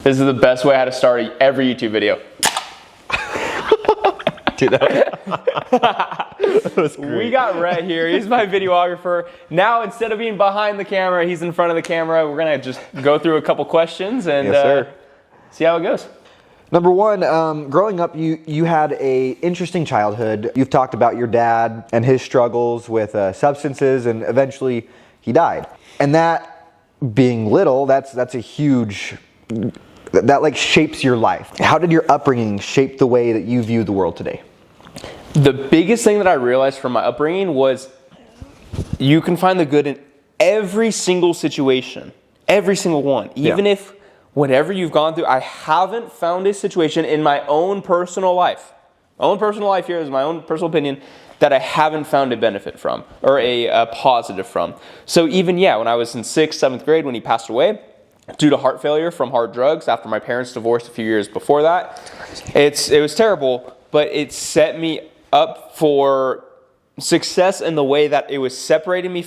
This is the best way how to start every YouTube video. Dude, that was great. We got Rhett here. He's my videographer. Now, instead of being behind the camera, he's in front of the camera. We're going to just go through a couple questions and see how it goes. Number one, growing up, you had a interesting childhood. You've talked about your dad and his struggles with substances, and eventually he died. And that being little, that's a huge, that like shapes your life. How did your upbringing shape the way that you view the world today? The biggest thing that I realized from my upbringing was you can find the good in every single situation, every single one. Even if whatever you've gone through, I haven't found a situation in my own personal life. My own personal life here is my own personal opinion that I haven't found a benefit from or a positive from. So even, when I was in 6th, 7th grade when he passed away due to heart failure from hard drugs after my parents divorced a few years before that, it was terrible, but it set me up for success in the way that it was separating me.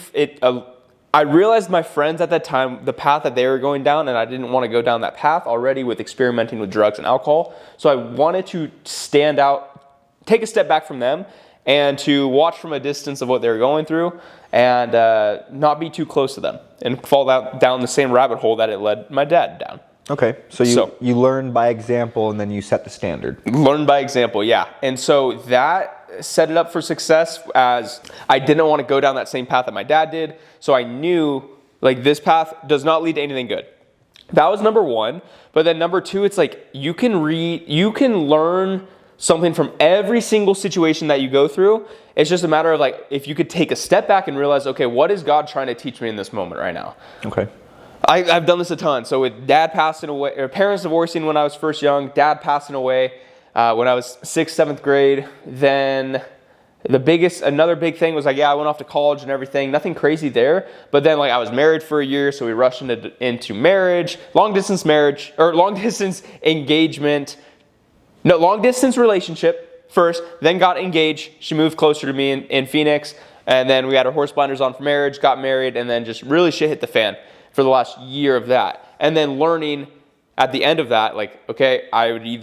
I realized my friends at that time, the path that they were going down, and I didn't want to go down that path already with experimenting with drugs and alcohol. So I wanted to stand out, take a step back from them, and to watch from a distance of what they were going through and not be too close to them and fall down the same rabbit hole that it led my dad down. Okay, so you learned by example and then you set the standard. Learn by example, yeah. And so that set it up for success, as I didn't want to go down that same path that my dad did. So I knew, like, this path does not lead to anything good. That was number one. But then number two, it's like you can learn something from every single situation that you go through. It's just a matter of, like, if you could take a step back and realize, okay, what is God trying to teach me in this moment right now? Okay. I've done this a ton. So with dad passing away, or parents divorcing when I was first young, dad passing away when I was 6th, 7th grade, then another big thing was, like, I went off to college and everything, nothing crazy there. But then, like, I was married for a year, so we rushed into marriage, long distance relationship first, then got engaged. She moved closer to me in Phoenix, and then we had our horse blinders on for marriage, got married, and then just really shit hit the fan for the last year of that. And then learning at the end of that, like, okay, I would be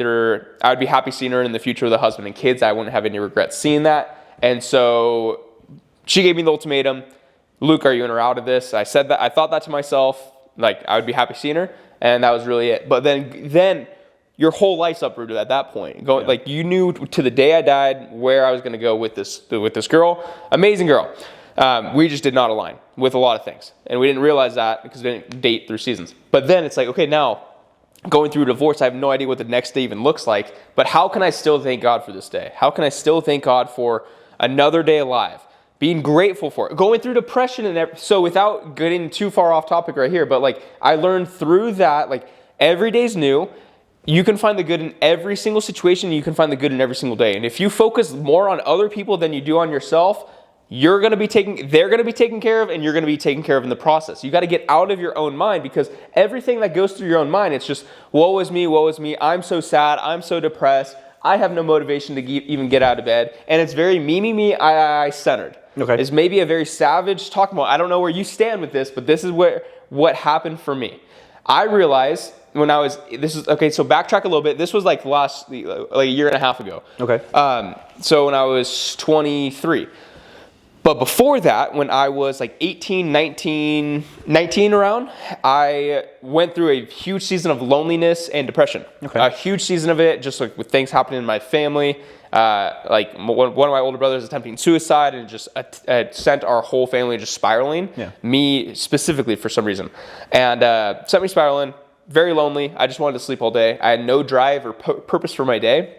happy seeing her in the future with a husband and kids. I wouldn't have any regrets seeing that. And so she gave me the ultimatum, Luke, are you in or out of this? I said that, I thought that to myself, like, I would be happy seeing her, and that was really it. But then your whole life's uprooted at that point. Like, you knew to the day I died where I was going to go with this girl. Amazing girl. We just did not align with a lot of things. And we didn't realize that because we didn't date through seasons. But then it's like, okay, now going through a divorce, I have no idea what the next day even looks like. But how can I still thank God for this day? How can I still thank God for another day alive? Being grateful for it. Going through depression and everything. So without getting too far off topic right here, but, like, I learned through that, like, every day's new. You can find the good in every single situation. You can find the good in every single day. And if you focus more on other people than you do on yourself, they're going to be taken care of, and you're going to be taken care of in the process. You got to get out of your own mind, because everything that goes through your own mind, it's just, woe is me, I'm so sad, I'm so depressed, I have no motivation to even get out of bed. And it's very me, I centered. Okay. It's maybe a very savage talking about, I don't know where you stand with this, but this is what happened for me. I realized so backtrack a little bit. This was like a year and a half ago. Okay. So when I was 23. But before that, when I was like 18, 19 around, I went through a huge season of loneliness and depression. Okay. A huge season of it, just like with things happening in my family. Like one of my older brothers attempting suicide, and just sent our whole family just spiraling. Yeah. Me specifically for some reason. And sent me spiraling, very lonely. I just wanted to sleep all day. I had no drive or purpose for my day.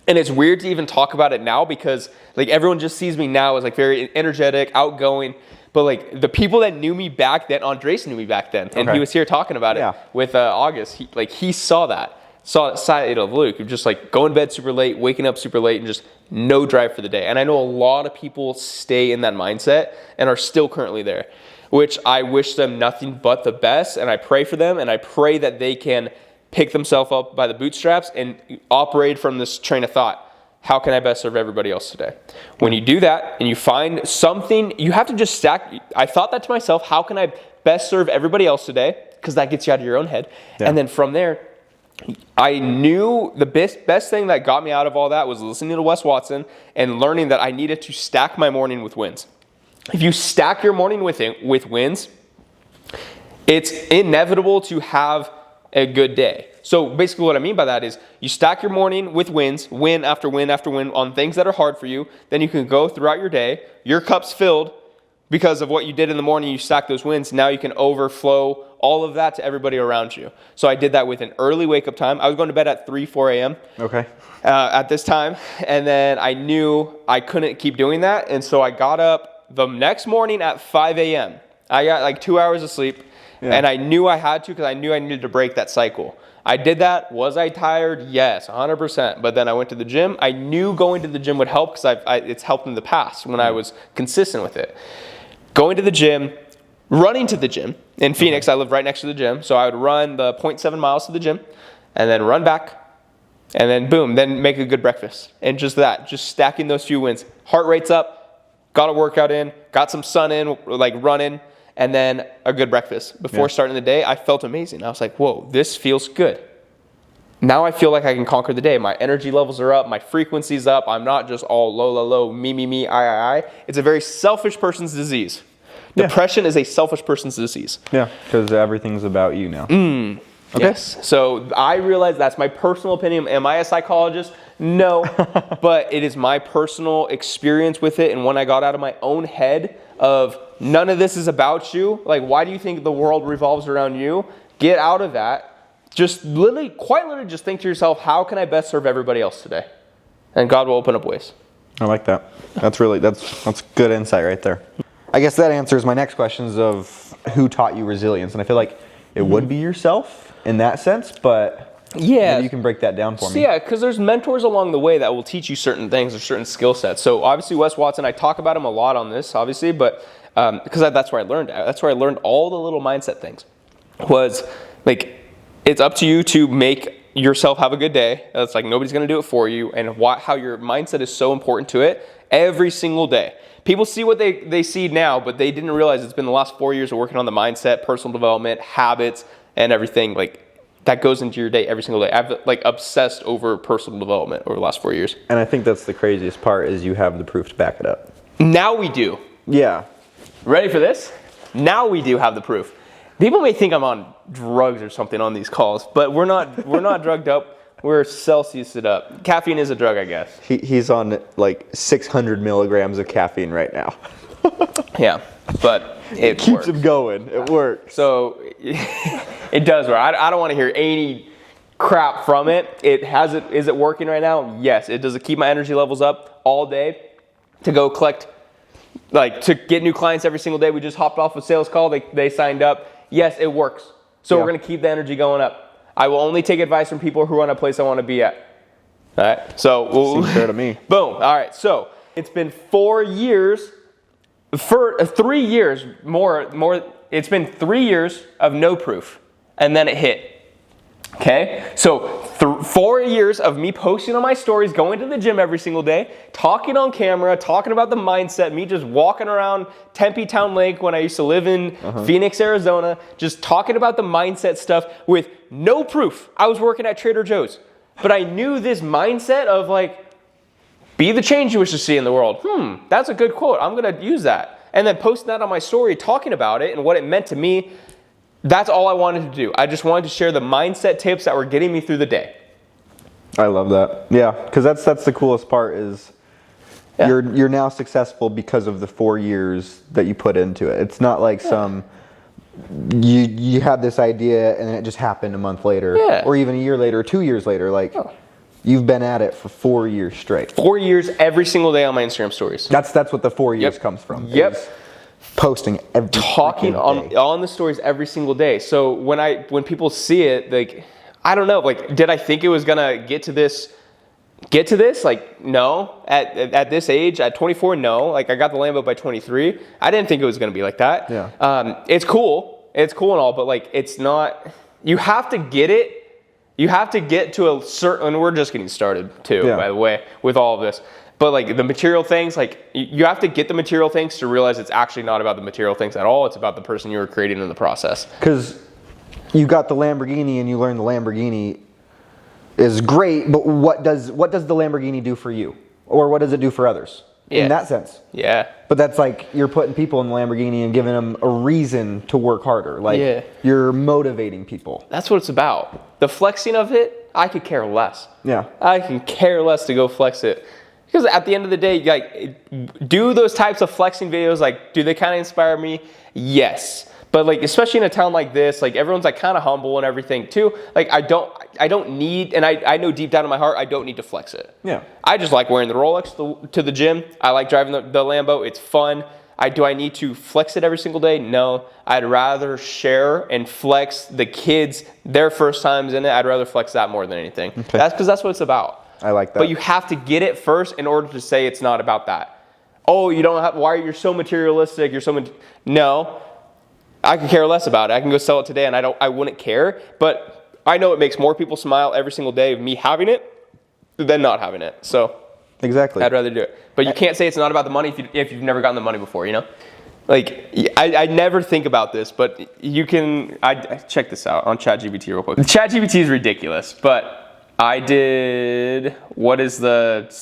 And it's weird to even talk about it now, because, like, everyone just sees me now as, like, very energetic, outgoing. But, like, the people that knew me back then, Andres knew me back then. And he was here talking about it with August. He saw that side of Luke, just, like, going to bed super late, waking up super late, and just no drive for the day. And I know a lot of people stay in that mindset and are still currently there, which I wish them nothing but the best. And I pray for them, and I pray that they can pick themselves up by the bootstraps and operate from this train of thought. How can I best serve everybody else today? When you do that and you find something, you have to just stack. I thought that to myself, how can I best serve everybody else today? Because that gets you out of your own head. Yeah. And then from there, I knew the best thing that got me out of all that was listening to Wes Watson and learning that I needed to stack my morning with wins. If you stack your morning with wins, it's inevitable to have a good day. So basically what I mean by that is you stack your morning with wins, win after win after win on things that are hard for you. Then you can go throughout your day. Your cup's filled because of what you did in the morning. You stack those wins. Now you can overflow all of that to everybody around you. So I did that with an early wake-up time. I was going to bed at 4 a.m. Okay. At this time. And then I knew I couldn't keep doing that. And so I got up the next morning at 5 a.m. I got like 2 hours of sleep. Yeah. And I knew I had to because I knew I needed to break that cycle. I did that. Was I tired? Yes, 100%. But then I went to the gym. I knew going to the gym would help because it's helped in the past when I was consistent with it. Going to the gym, running to the gym. In Phoenix, I live right next to the gym. So I would run the 0.7 miles to the gym and then run back and then boom, then make a good breakfast. And just stacking those few wins. Heart rate's up, got a workout in, got some sun in, like running, and then a good breakfast. Before starting the day, I felt amazing. I was like, whoa, this feels good. Now I feel like I can conquer the day. My energy levels are up, my frequency's up. I'm not just all low, me, I. It's a very selfish person's disease. Depression is a selfish person's disease. Yeah, because everything's about you now. Okay. Yes. So I realize that's my personal opinion. Am I a psychologist? No. But it is my personal experience with it. And when I got out of my own head of none of this is about you, like why do you think the world revolves around you? Get out of that. Just quite literally just think to yourself, how can I best serve everybody else today? And God will open up ways. I like that. That's good insight right there. I guess that answers my next questions of who taught you resilience. And I feel like it would be yourself in that sense, but maybe you can break that down for me. Yeah, because there's mentors along the way that will teach you certain things or certain skill sets. So obviously Wes Watson, I talk about him a lot on this, obviously, but because that's where I learned. That's where I learned all the little mindset things. Was like, it's up to you to make yourself have a good day. That's like nobody's going to do it for you, and how your mindset is so important to it every single day. People see what they see now, but they didn't realize it's been the last 4 years of working on the mindset, personal development, habits, and everything like that goes into your day every single day. I've like obsessed over personal development over the last 4 years. And I think that's the craziest part is you have the proof to back it up. Now we do. Yeah. Ready for this? Now we do have the proof. People may think I'm on drugs or something on these calls, but we're not drugged up. We're Celsiused up. Caffeine is a drug, I guess. He's on like 600 milligrams of caffeine right now. Yeah, but it keeps works. him going. It works. So it does work. I don't want to hear any crap from it. Is it working right now? Yes. Does it keep my energy levels up all day to go collect, like to get new clients every single day? We just hopped off a sales call. They signed up. Yes, it works. So we're going to keep the energy going up. I will only take advice from people who are in a place I want to be at. All right. So seems fair to me. Boom. All right. So it's been 4 years. For 3 years more. It's been 3 years of no proof, and then it hit. Okay. So 4 years of me posting on my stories, going to the gym every single day, talking on camera, talking about the mindset, me just walking around Tempe Town Lake when I used to live in Phoenix, Arizona, just talking about the mindset stuff with no proof. I was working at Trader Joe's, but I knew this mindset of like, be the change you wish to see in the world. That's a good quote. I'm going to use that. And then posting that on my story, talking about it and what it meant to me. That's all I wanted to do. I just wanted to share the mindset tips that were getting me through the day. I love that. Yeah, because that's the coolest part is you're now successful because of the 4 years that you put into it. It's not like you had this idea and then it just happened a month later, or even a year later, or 2 years later. Like you've been at it for 4 years straight. 4 years every single day on my Instagram stories. That's what the 4 years comes from. Yep. Posting every talking on the stories every single day. So when people see it, like I don't know, like did I think it was gonna get to this? Like no. At this age, at 24, no. Like I got the Lambo by 23. I didn't think it was gonna be like that. Yeah. It's cool and all, but like it's not. You have to get it. You have to get to a certain. And we're just getting started too, by the way, with all of this. But like the material things, like you have to get the material things to realize it's actually not about the material things at all. It's about the person you were creating in the process. Because you got the Lamborghini and you learned the Lamborghini is great, but what does the Lamborghini do for you? Or what does it do for others? Yeah. In that sense. Yeah. But that's like you're putting people in the Lamborghini and giving them a reason to work harder. Like Yeah. you're motivating people. That's what it's about. The flexing of it, I could care less. Yeah. I can care less to go flex it. Because at the end of the day, like, do those types of flexing videos, like, do they kind of inspire me? Yes. But like, especially in a town like this, like everyone's like kind of humble and everything too. Like I don't need, and I know deep down in my heart, I don't need to flex it. Yeah. I just like wearing the Rolex to the gym. I like driving the Lambo. It's fun. Do I need to flex it every single day? No. I'd rather share and flex the kids, their first times in it. I'd rather flex that more than anything. Okay. That's because that's what it's about. I like that. But you have to get it first in order to say it's not about that. Oh, you don't have, why you're so materialistic, no. I could care less about it. I can go sell it today and I wouldn't care, but I know it makes more people smile every single day of me having it than not having it. So exactly. I'd rather do it. But you can't say it's not about the money if you've never gotten the money before, you know? Like, I never think about this, but you can, I check this out on ChatGPT real quick. ChatGPT is ridiculous, but I did, what is the,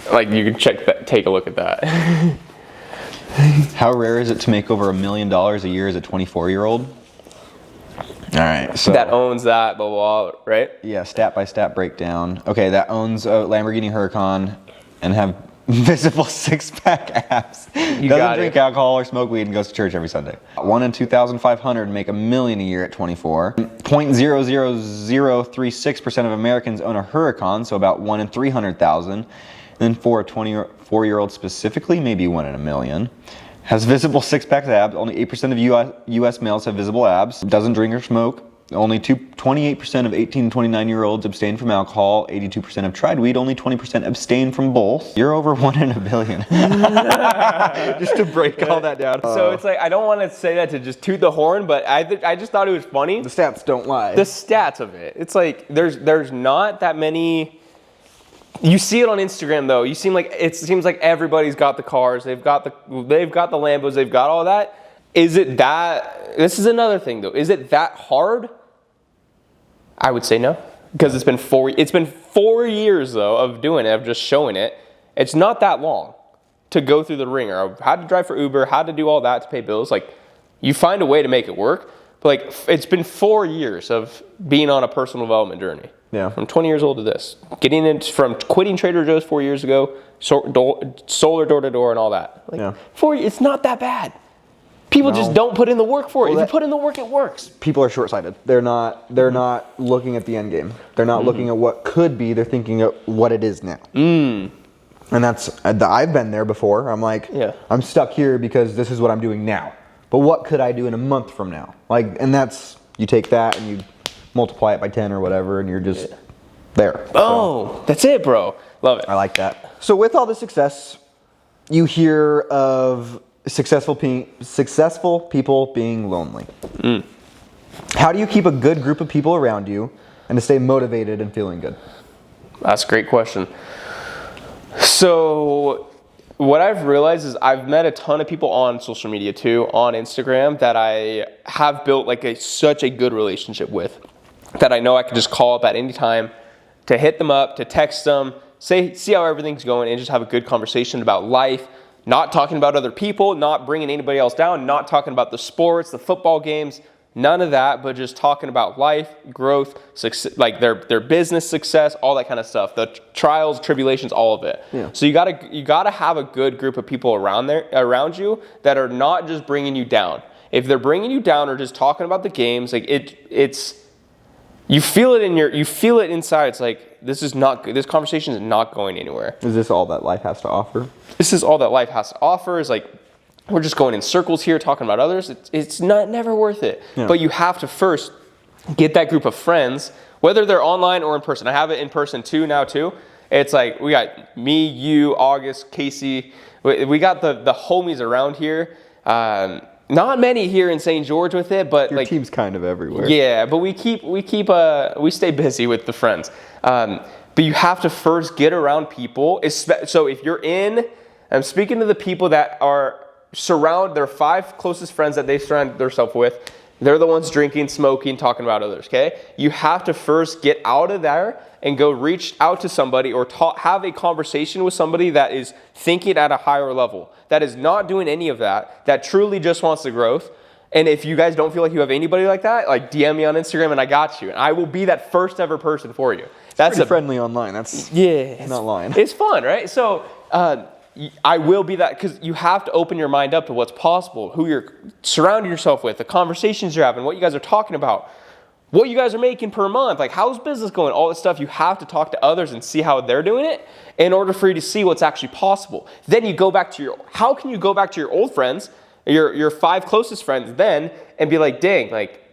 like you can take a look at that. How rare is it to make over $1 million a year as a 24-year-old? All right, so that owns that, blah, blah, blah, right? yeah, stat by stat breakdown. Okay, that owns a Lamborghini Huracan and have visible six-pack abs. Doesn't drink alcohol or smoke weed and goes to church every Sunday. 1 in 2,500 make $1 million a year at 24. 0.00036% of Americans own a Huracan, so about 1 in 300,000. Then for a 24-year-old specifically, maybe 1 in a million. Has visible six-pack abs. Only 8% of U.S. males have visible abs. Doesn't drink or smoke. Only 28% of 18 to 29-year-olds abstain from alcohol. 82% have tried weed. Only 20% abstain from both. You're over 1 in a billion. Just to break all that down. So it's like, I don't want to say that to just toot the horn, but I just thought it was funny. The stats don't lie. The stats of it. It's like, there's not that many. You see it on Instagram though. It seems like everybody's got the cars. They've got the Lambos. They've got all that. Is it that? This is another thing though. Is it that hard? I would say no, because it's been 4 years though of doing it, of just showing it. It's not that long to go through the ringer of how to drive for Uber, how to do all that to pay bills. Like, you find a way to make it work. But like, it's been 4 years of being on a personal development journey. Yeah. From 20 years old to this. Getting into, from quitting Trader Joe's 4 years ago, solar door to door and all that. Like, yeah. 4 years, it's not that bad. People just don't put in the work for it. Well, if you put in the work, it works. People are short-sighted. They're not looking at the end game. They're not looking at what could be. They're thinking of what it is now. And I've been there before. I'm like, I'm stuck here because this is what I'm doing now. But what could I do in a month from now? Like, and that's, you take that and you multiply it by 10 or whatever, and you're just there. Oh, that's it, bro. Love it. I like that. So with all the success, you hear of successful people being lonely. How do you keep a good group of people around you and to stay motivated and feeling good? That's a great question. So what I've realized is I've met a ton of people on social media too, on Instagram, that I have built like such a good relationship with, that I know I can just call up at any time, to hit them up, to text them, see how everything's going, and just have a good conversation about life. Not talking about other people, not bringing anybody else down, not talking about the sports, the football games, none of that, but just talking about life, growth, success, like their business success, all that kind of stuff, the trials, tribulations, all of it. Yeah. So you gotta have a good group of people around you that are not just bringing you down. If they're bringing you down or just talking about the games, like it's you feel it inside. It's like, this conversation is not going anywhere. Is this all that life has to offer? This is all that life has to offer. Is like, we're just going in circles here talking about others. It's never worth it. Yeah. But you have to first get that group of friends, whether they're online or in person. I have it in person too now too. It's like, we got me, you, August, Casey. We got the homies around here. Not many here in St. George with it, but your team's kind of everywhere. Yeah, but we stay busy with the friends. But you have to first get around people. So if you're I'm speaking to the people that are their 5 closest friends that they surround themselves with. They're the ones drinking, smoking, talking about others, okay? You have to first get out of there and go reach out to somebody or have a conversation with somebody that is thinking at a higher level, that is not doing any of that truly just wants the growth. And if you guys don't feel like you have anybody like that, like DM me on Instagram and I got you. And I will be that first ever person for you. That's pretty friendly online. That's not lying. It's fun, right? So I will be that, because you have to open your mind up to what's possible, who you're surrounding yourself with, the conversations you're having, what you guys are talking about, what you guys are making per month, like how's business going, all that stuff. You have to talk to others and see how they're doing it in order for you to see what's actually possible. Then you go back to how can you go back to your old friends, your 5 closest friends then, and be like, dang, like,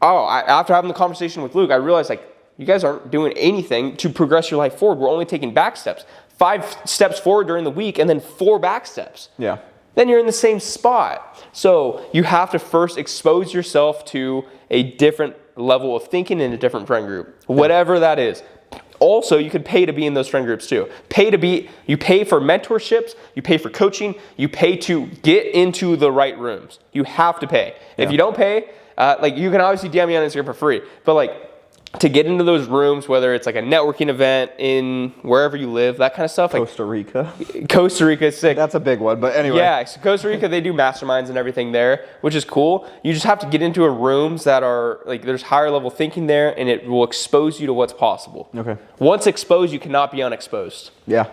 after having the conversation with Luke, I realized like, you guys aren't doing anything to progress your life forward. We're only taking back steps. 5 steps forward during the week and then 4 back steps. Yeah. Then you're in the same spot. So you have to first expose yourself to a different level of thinking in a different friend group, whatever that is. Also, you could pay to be in those friend groups too. You pay for mentorships, you pay for coaching, you pay to get into the right rooms. You have to pay. Yeah. If you don't pay, like you can obviously DM me on Instagram for free, but like to get into those rooms, whether it's like a networking event in wherever you live, that kind of stuff. Costa Rica. Costa Rica is sick. That's a big one, but anyway. Yeah, so Costa Rica, they do masterminds and everything there, which is cool. You just have to get into rooms that are, like, there's higher level thinking there, and it will expose you to what's possible. Okay. Once exposed, you cannot be unexposed. Yeah.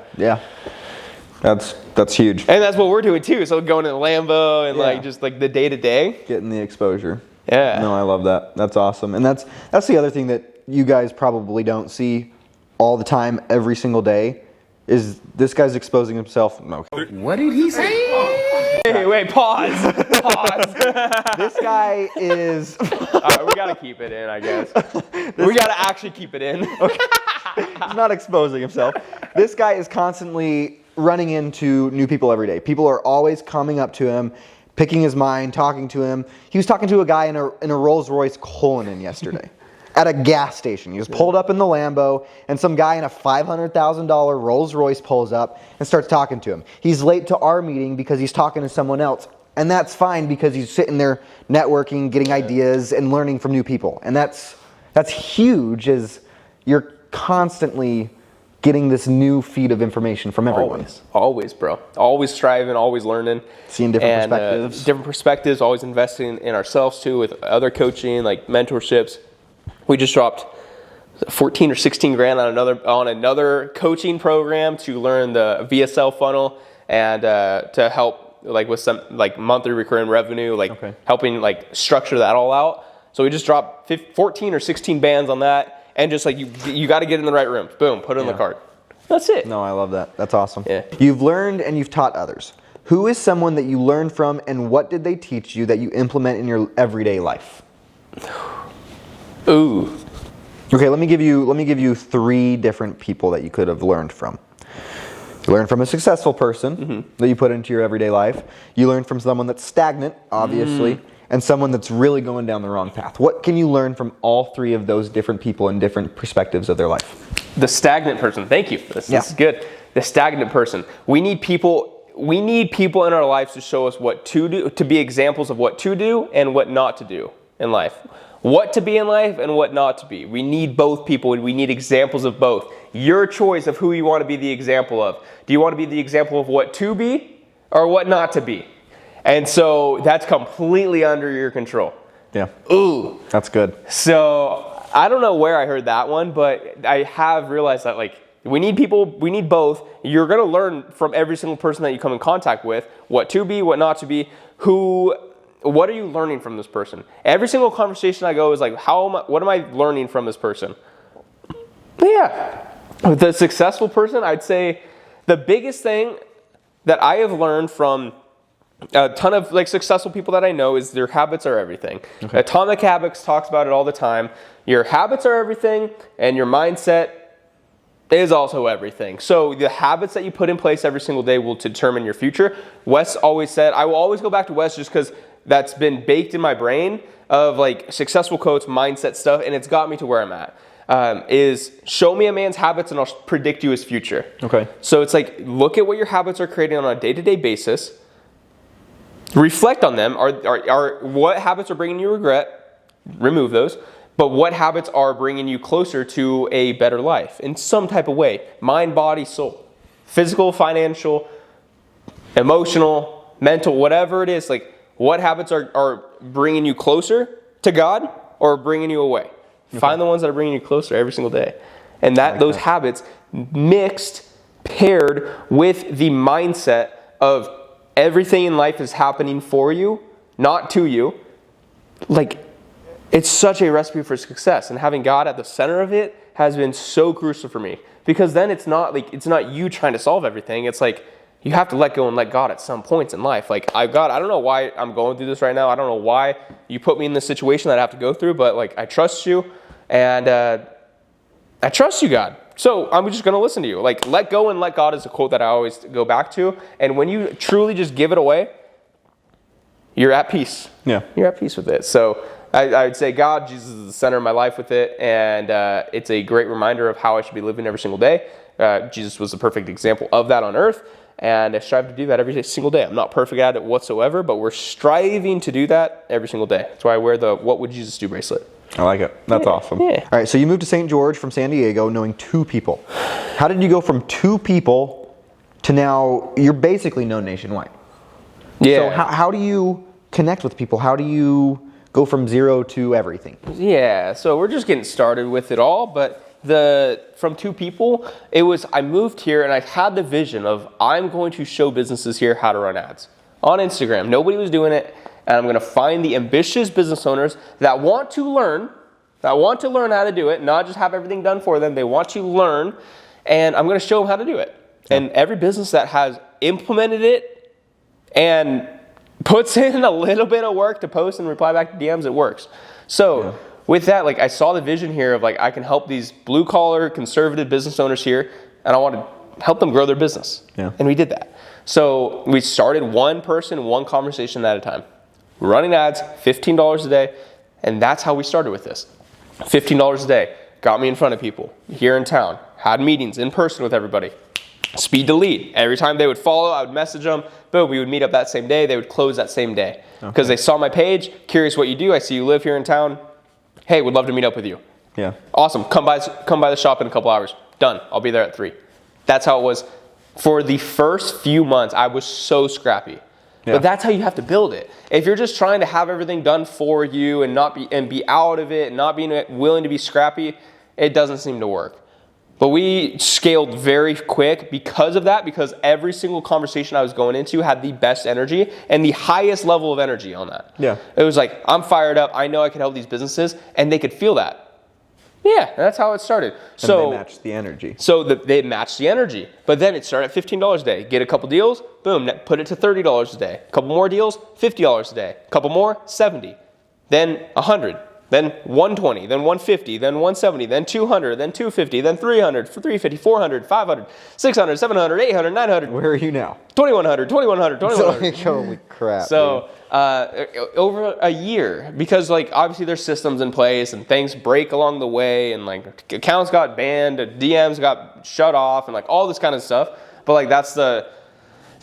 That's huge. And that's what we're doing too. So going to the Lambo and like just like the day-to-day. Getting the exposure. Yeah. No, I love that. That's awesome. And that's the other thing that you guys probably don't see all the time, every single day, is this guy's exposing himself. No. What did he say? Hey, wait, pause. This guy is... All right, we got to keep it in, I guess. We got to actually keep it in. Okay. He's not exposing himself. This guy is constantly running into new people every day. People are always coming up to him, picking his mind, talking to him. He was talking to a guy in a Rolls-Royce Cullinan yesterday at a gas station. He was pulled up in the Lambo, and some guy in a $500,000 Rolls-Royce pulls up and starts talking to him. He's late to our meeting because he's talking to someone else, and that's fine because he's sitting there networking, getting ideas, and learning from new people. And that's huge, as you're constantly getting this new feed of information from everyone. Always, bro. Always striving, always learning. Seeing different perspectives. Different perspectives, always investing in ourselves too with other coaching, like mentorships. We just dropped 14 or 16 grand on another coaching program to learn the VSL funnel and to help like with some like monthly recurring revenue, like helping like structure that all out. So we just dropped 14 or 16 bands on that. And just like you got to get in the right rooms. Boom, put it in the cart. That's it. No, I love that. That's awesome. Yeah. You've learned and you've taught others. Who is someone that you learned from, and what did they teach you that you implement in your everyday life? Ooh. Okay, let me give you 3 different people that you could have learned from. You learn from a successful person that you put into your everyday life. You learn from someone that's stagnant, obviously. And someone that's really going down the wrong path. What can you learn from all 3 of those different people and different perspectives of their life? The stagnant person. Thank you. This is good. The stagnant person. We need people in our lives to show us what to do, to be examples of what to do and what not to do in life. What to be in life and what not to be. We need both people, and we need examples of both. Your choice of who you want to be the example of. Do you want to be the example of what to be or what not to be? And so that's completely under your control. Yeah. Ooh. That's good. So I don't know where I heard that one, but I have realized that like we need people, we need both. You're going to learn from every single person that you come in contact with, what to be, what not to be, what are you learning from this person? Every single conversation I go is like, what am I learning from this person? Yeah. With the successful person, I'd say the biggest thing that I have learned from a ton of like successful people that I know is their habits are everything. Okay. Atomic Habits talks about it all the time. Your habits are everything, and your mindset is also everything. So the habits that you put in place every single day will determine your future. Wes always said, I will always go back to Wes just because that's been baked in my brain of like successful quotes, mindset stuff, and it's got me to where I'm at. Is show me a man's habits and I'll predict you his future. Okay. So it's like, look at what your habits are creating on a day-to-day basis. Reflect on them. Are what habits are bringing you regret? remove those. But what habits are bringing you closer to a better life in some type of way? Mind, body, soul. Physical, financial, emotional, mental, whatever it is. Like, what habits are bringing you closer to God or bringing you away? Okay. Find the ones that are bringing you closer every single day. And those habits mixed, paired with the mindset of everything in life is happening for you, not to you. Like, it's such a recipe for success, and having God at the center of it has been so crucial for me, because then it's not you trying to solve everything. It's like you have to let go and let God at some points in life. Like, I don't know why I'm going through this right now. I don't know why you put me in this situation that I have to go through, but like, I trust you, and I trust you, God. So I'm just going to listen to you. Like, let go and let God is a quote that I always go back to. And when you truly just give it away, you're at peace. Yeah. You're at peace with it. So I would say God, Jesus is the center of my life with it. And it's a great reminder of how I should be living every single day. Jesus was the perfect example of that on earth. And I strive to do that every single day. I'm not perfect at it whatsoever, but we're striving to do that every single day. That's why I wear the What Would Jesus Do bracelet. I like it. That's awesome. Yeah. All right, so you moved to St. George from San Diego knowing 2 people. How did you go from 2 people to now you're basically known nationwide? Yeah. So how do you connect with people? How do you go from 0 to everything? Yeah, so we're just getting started with it all, but from 2 people, I moved here and I had the vision of I'm going to show businesses here how to run ads on Instagram. Nobody was doing it. And I'm going to find the ambitious business owners that want to learn how to do it, not just have everything done for them. They want to learn, and I'm going to show them how to do it. Yeah. And every business that has implemented it and puts in a little bit of work to post and reply back to DMs, it works. So with that, like, I saw the vision here of like, I can help these blue collar conservative business owners here, and I want to help them grow their business. Yeah. And we did that. So we started one person, one conversation at a time. Running ads, $15 a day, and that's how we started with this. $15 a day, got me in front of people here in town, had meetings in person with everybody. Speed to lead. Every time they would follow, I would message them, boom, we would meet up that same day, they would close that same day. Because they saw my page, curious what you do, I see you live here in town, hey, would love to meet up with you. Yeah. Awesome, come by the shop in a couple hours. Done, I'll be there at 3. That's how it was. For the first few months, I was so scrappy. Yeah. But that's how you have to build it. If you're just trying to have everything done for you and be out of it and not being willing to be scrappy, it doesn't seem to work. But we scaled very quick because of that, because every single conversation I was going into had the best energy and the highest level of energy on that. Yeah. It was like, I'm fired up. I know I can help these businesses, and they could feel that. Yeah, that's how it started. So they matched the energy. So they matched the energy. But then it started at $15 a day. Get a couple deals, boom, put it to $30 a day. A couple more deals, $50 a day. A couple more, $70. Then $100. Then $120. Then $150. Then $170. Then $200. Then $250. Then $300. $350. $400. $500. $600. $700. $800. $900. Where are you now? $2,100. $2,100. $2,100. Holy crap. So over a year, because like obviously there's systems in place and things break along the way, and like accounts got banned, DMs got shut off, and like all this kind of stuff. But like that's the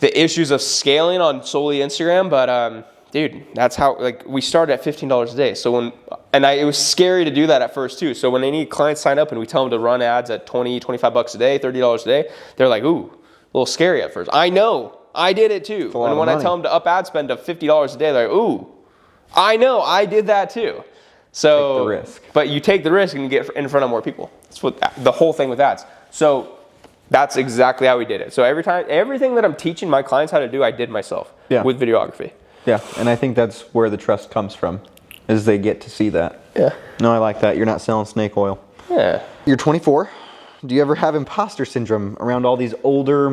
issues of scaling on solely Instagram. But dude, that's how, like, we started at $15 a day. So it was scary to do that at first too. So when any clients sign up and we tell them to run ads at $20, $25 a day, $30 a day, they're like, ooh, a little scary at first. I know, I did it too. And when I tell them to up ad spend to $50 a day, they're like, ooh, I know, I did that too. So, take the risk. But you take the risk and you get in front of more people. That's what the whole thing with ads. So that's exactly how we did it. So everything that I'm teaching my clients how to do, I did myself with videography. Yeah, and I think that's where the trust comes from, is they get to see that. Yeah. No, I like that. You're not selling snake oil. Yeah. You're 24. Do you ever have imposter syndrome around all these older,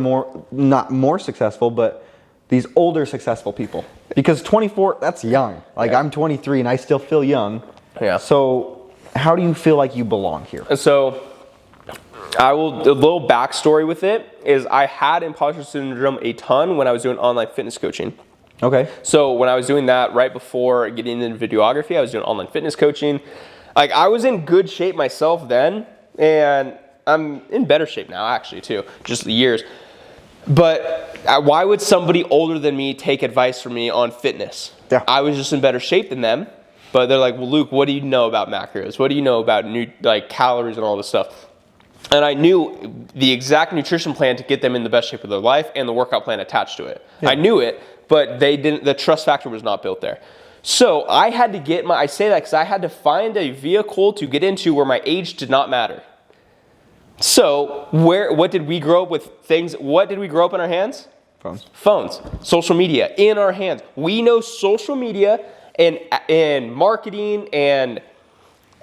not more successful, but these older successful people? Because 24, that's young. Like, I'm 23 and I still feel young. Yeah. So how do you feel like you belong here? So a little backstory with it is I had imposter syndrome a ton when I was doing online fitness coaching. Okay. So when I was doing that right before getting into videography, I was doing online fitness coaching. Like, I was in good shape myself then, and I'm in better shape now actually too, just the years. But why would somebody older than me take advice from me on fitness? Yeah. I was just in better shape than them. But they're like, well, Luke, what do you know about macros? What do you know about calories and all this stuff? And I knew the exact nutrition plan to get them in the best shape of their life and the workout plan attached to it. Yeah. I knew it, but the trust factor was not built there. So I had to I say that because I had to find a vehicle to get into where my age did not matter. So what did we grow up with things? What did we grow up in our hands? Phones. Social media in our hands. We know social media and marketing and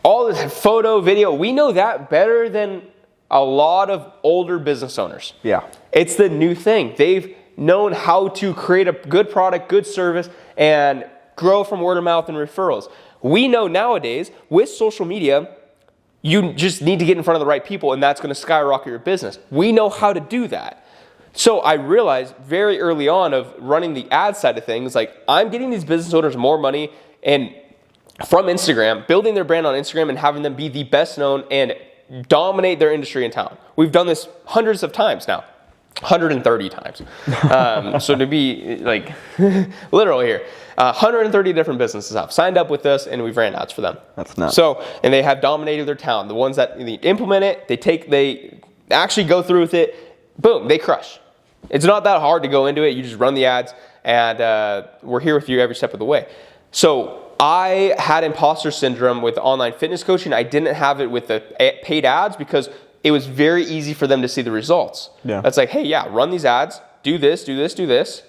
all this photo, video. We know that better than a lot of older business owners. Yeah. It's the new thing. They've known how to create a good product, good service, and grow from word of mouth and referrals. We know nowadays with social media, you just need to get in front of the right people, and that's going to skyrocket your business. We know how to do that. So I realized very early on of running the ad side of things, like I'm getting these business owners more money and from Instagram, building their brand on Instagram and having them be the best known and dominate their industry in town. We've done this hundreds of times now, 130 times. So to be like literal here, 130 different businesses have signed up with us and we've ran ads for them. That's nuts. So, and they have dominated their town. The ones that they implement it, they actually go through with it, boom, they crush. It's not that hard to go into it. You just run the ads and we're here with you every step of the way. So I had imposter syndrome with online fitness coaching. I didn't have it with the paid ads because it was very easy for them to see the results. Yeah. It's like, hey, yeah, run these ads, do this,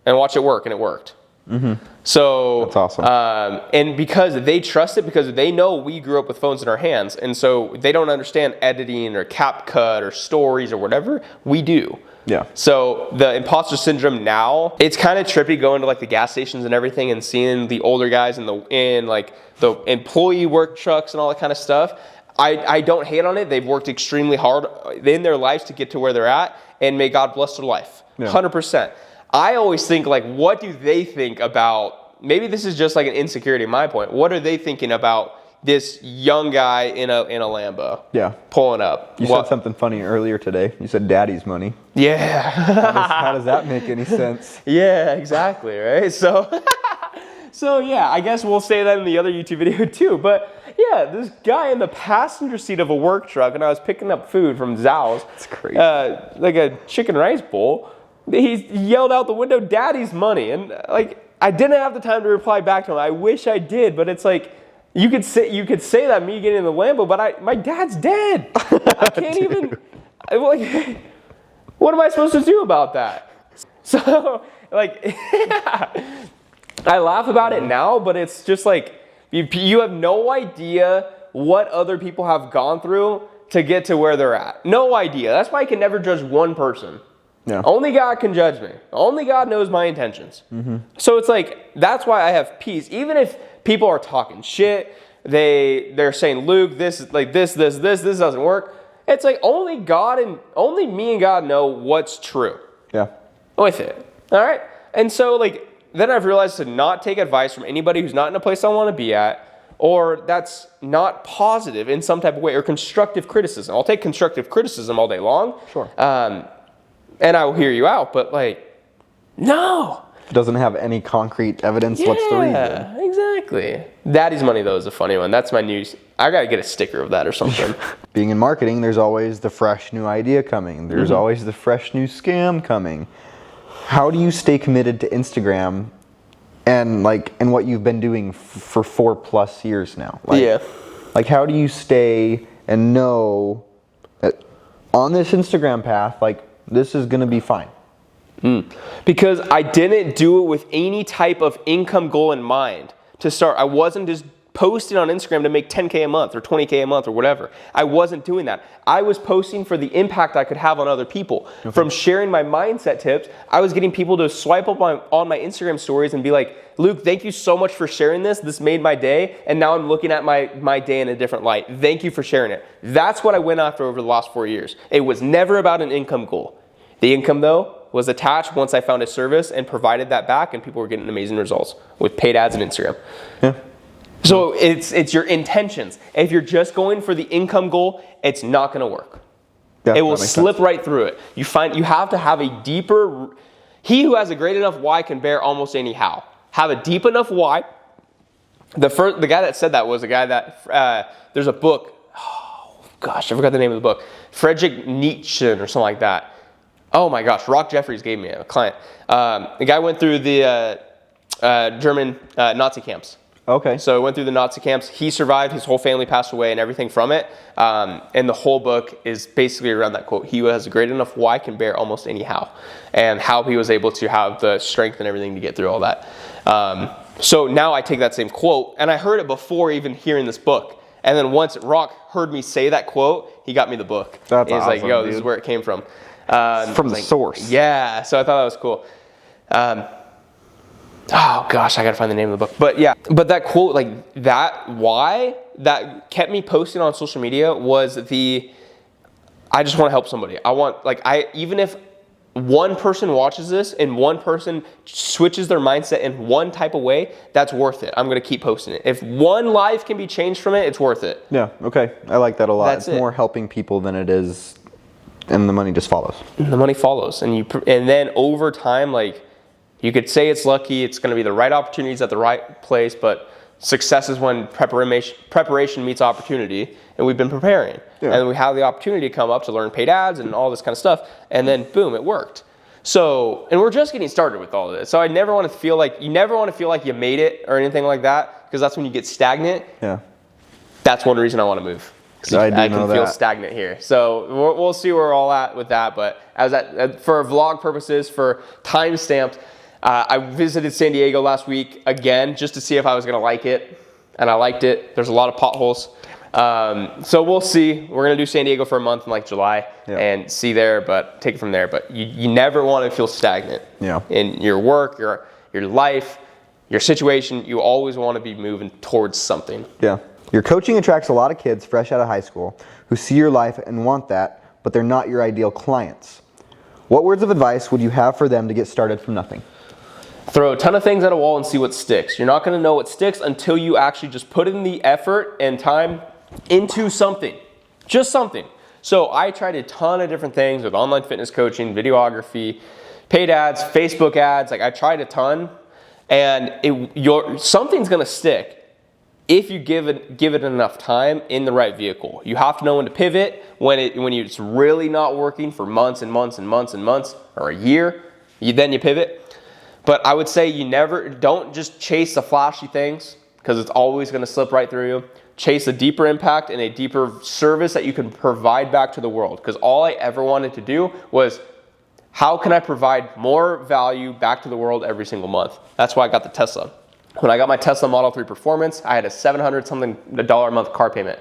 and watch it work, and it worked. Mm-hmm. So that's awesome. And because they trust it, because they know we grew up with phones in our hands, and so they don't understand editing or CapCut or stories or whatever, we do. Yeah. So the imposter syndrome now, it's kind of trippy going to like the gas stations and everything and seeing the older guys in the employee work trucks and all that kind of stuff. I don't hate on it. They've worked extremely hard in their lives to get to where they're at, and may God bless their life. Yeah. 100%. I always think like, what do they think about, maybe this is just like an insecurity at my point. What are they thinking about this young guy in a Lambo? Yeah. Pulling up. You said something funny earlier today. You said daddy's money. Yeah. How does that make any sense? Yeah, exactly, right? So yeah, I guess we'll say that in the other YouTube video too. But yeah, this guy in the passenger seat of a work truck, and I was picking up food from Zal's. That's crazy. Like a chicken rice bowl. He yelled out the window, "Daddy's money," and like I didn't have the time to reply back to him. I wish I did, but it's like you could say that me getting in the Lambo, but my dad's dead. I can't even. Like, what am I supposed to do about that? So like, I laugh about it now, but it's just like you have no idea what other people have gone through to get to where they're at. No idea. That's why I can never judge one person. Yeah. Only God can judge me. Only God knows my intentions. Mm-hmm. So it's like, that's why I have peace. Even if people are talking shit, they're saying, Luke, this doesn't work. It's like only me and God know what's true. Yeah. With it. All right. And so like, then I've realized to not take advice from anybody who's not in a place I want to be at, or that's not positive in some type of way, or constructive criticism. I'll take constructive criticism all day long. Sure. And I will hear you out, but like, no. Doesn't have any concrete evidence. Yeah, what's the reason? Yeah, exactly. Daddy's money, though, is a funny one. That's my news. I got to get a sticker of that or something. Being in marketing, there's always the fresh new idea coming. There's always the fresh new scam coming. How do you stay committed to Instagram and what you've been doing for 4+ years now? Yeah. Like, how do you stay and know that on this Instagram path, this is going to be fine? Because I didn't do it with any type of income goal in mind to start. I wasn't just posting on Instagram to make 10K a month or 20K a month or whatever. I wasn't doing that. I was posting for the impact I could have on other people. Okay. From sharing my mindset tips, I was getting people to swipe up on my Instagram stories and be like, Luke, thank you so much for sharing this. This made my day. And now I'm looking at my day in a different light. Thank you for sharing it. That's what I went after over the last 4 years. It was never about an income goal. The income, though, was attached once I found a service and provided that back, and people were getting amazing results with paid ads and Instagram. Yeah. So it's your intentions. If you're just going for the income goal, it's not going to work. Yeah, it will slip right through it. You have to have a deeper. He who has a great enough why can bear almost any how. Have a deep enough why The guy that said that was a guy that there's a book. Oh gosh, I forgot the name of the book. Friedrich Nietzsche or something like that. Oh my gosh, Rock Jeffries gave me a client. The guy went through the German Nazi camps. Okay. So he went through the Nazi camps. He survived. His whole family passed away and everything from it. And the whole book is basically around that quote. He has a great enough why can bear almost any how. And how he was able to have the strength and everything to get through all that. So now I take that same quote, and I heard it before even hearing this book. And then once Rock heard me say that quote, he got me the book. That's He's awesome, like, yo, dude. this is where it came from. From the source. Yeah, so I thought that was cool. Oh gosh, I gotta find the name of the book. But yeah, but that quote, like that why that kept me posting on social media was I just want to help somebody. Even if one person watches this and one person switches their mindset in one type of way, that's worth it. I'm gonna keep posting it. If one life can be changed from it, it's worth it. Yeah, okay. I like that a lot. That's it's it. more helping people than it is, and the money just follows. The money follows, and then over time, like, you could say it's lucky, it's going to be the right opportunities at the right place, but success is when preparation meets opportunity, and we've been preparing. Yeah. And we have the opportunity to come up to learn paid ads and all this kind of stuff, and then boom, it worked. So, and we're just getting started with all of this. So you never want to feel like you made it or anything like that, because that's when you get stagnant. Yeah. That's one reason I want to move. I can know feel that. stagnant here. So we'll see where we're all at with that. But for vlog purposes, for timestamps, I visited San Diego last week again just to see if I was going to like it. And I liked it. There's a lot of potholes. So we'll see. We're going to do San Diego for a month in like July and see there, but take it from there. But you never want to feel stagnant in your work, your life, your situation. You always want to be moving towards something. Yeah. Your coaching attracts a lot of kids fresh out of high school who see your life and want that, but they're not your ideal clients. What words of advice would you have for them to get started from nothing? Throw a ton of things at a wall and see what sticks. You're not going to know what sticks until you actually just put in the effort and time into something. Just something. So I tried a ton of different things with online fitness coaching, videography, paid ads, Facebook ads. Like I tried a ton, and something's going to stick if you give it enough time in the right vehicle. You have to know when to pivot, when it's really not working for months and months and months and months, or a year, then you pivot. But I would say don't just chase the flashy things, because it's always going to slip right through you. Chase a deeper impact and a deeper service that you can provide back to the world. Because all I ever wanted to do was, how can I provide more value back to the world every single month? That's why I got the Tesla. When I got my Tesla Model 3 Performance, I had a $700-something a month car payment.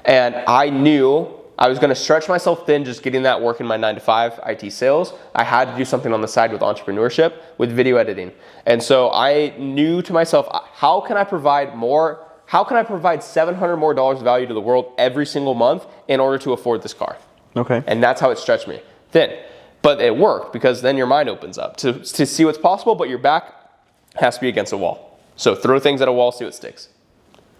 And I knew I was going to stretch myself thin just getting that work in my 9-to-5 IT sales. I had to do something on the side with entrepreneurship, with video editing. And so I knew to myself, how can I provide $700 more of value to the world every single month in order to afford this car? Okay. And that's how it stretched me thin. But it worked, because then your mind opens up to see what's possible, but your back has to be against a wall. So throw things at a wall, see what sticks.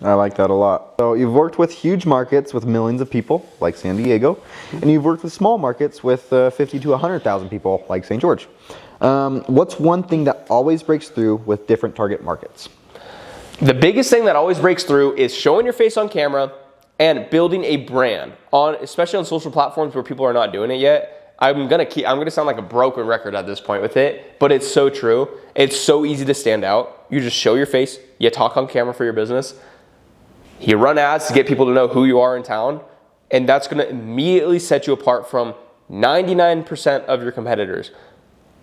I like that a lot. So you've worked with huge markets with millions of people, like San Diego, and you've worked with small markets with 50 to 100,000 people, like St. George. What's one thing that always breaks through with different target markets? The biggest thing that always breaks through is showing your face on camera and building a brand, especially on social platforms where people are not doing it yet. I'm gonna sound like a broken record at this point with it, but it's so true. It's so easy to stand out. You just show your face, you talk on camera for your business, you run ads to get people to know who you are in town, and that's gonna immediately set you apart from 99% of your competitors.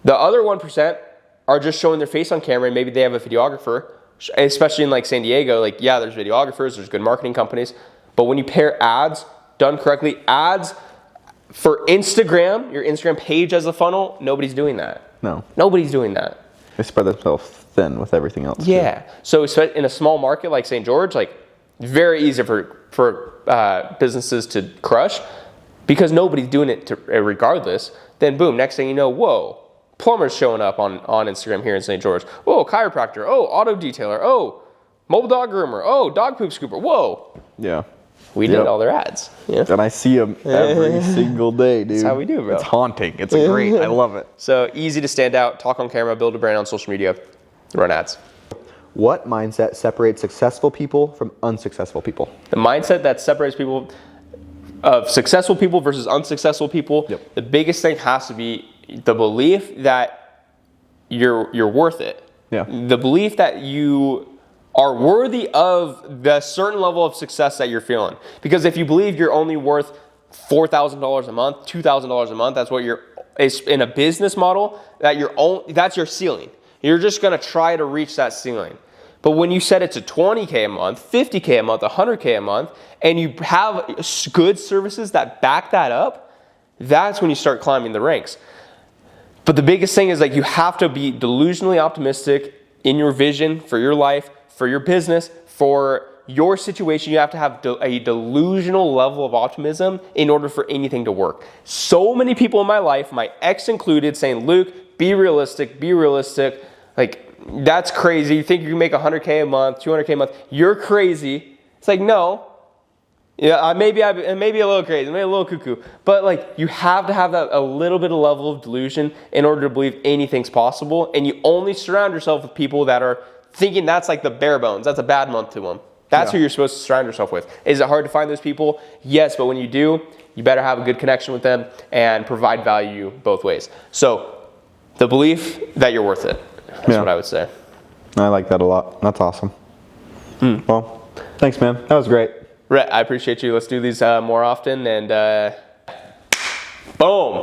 The other 1% are just showing their face on camera, and maybe they have a videographer, especially in like San Diego. Like, yeah, there's videographers, there's good marketing companies, but when you pair ads done correctly, ads for Instagram, your Instagram page as a funnel, nobody's doing that. No. Nobody's doing that. They spread themselves thin with everything else. Yeah. So in a small market like St. George, like, very easy for businesses to crush, because nobody's doing it regardless. Then boom, next thing you know, whoa, plumbers showing up on Instagram here in St. George. Whoa, chiropractor. Oh, auto detailer. Oh, mobile dog groomer. Oh, dog poop scooper. Whoa. Yeah. We did all their ads. Yeah. And I see them every single day, dude. That's how we do, bro. It's haunting. It's great. I love it. So easy to stand out, talk on camera, build a brand on social media, run ads. What mindset separates successful people from unsuccessful people? The mindset that separates people of successful people versus unsuccessful people, Yep. the biggest thing has to be the belief that you're worth it. Yeah. The belief that you are worthy of the certain level of success that you're feeling. Because if you believe you're only worth $4,000 a month, $2,000 a month, that's what you're in a business model, that's your ceiling. You're just going to try to reach that ceiling. But when you set it to $20K a month, $50K a month, $100K a month, and you have good services that back that up, that's when you start climbing the ranks. But the biggest thing is, like, you have to be delusionally optimistic in your vision for your life, for your business, for your situation. You have to have a delusional level of optimism in order for anything to work. So many people in my life, my ex included, saying, Luke, be realistic, be realistic. Like, that's crazy. You think you can make $100K a month, $200K a month. You're crazy. It's like, no. Yeah, maybe a little crazy, maybe a little cuckoo. But, like, you have to have that a little bit of level of delusion in order to believe anything's possible. And you only surround yourself with people that are thinking that's like the bare bones. That's a bad month to them. That's who you're supposed to surround yourself with. Is it hard to find those people? Yes, but when you do, you better have a good connection with them and provide value both ways. So, the belief that you're worth it. That's what I would say. I like that a lot. That's awesome. Well, thanks, man. That was great. Rhett, I appreciate you. Let's do these more often. And boom.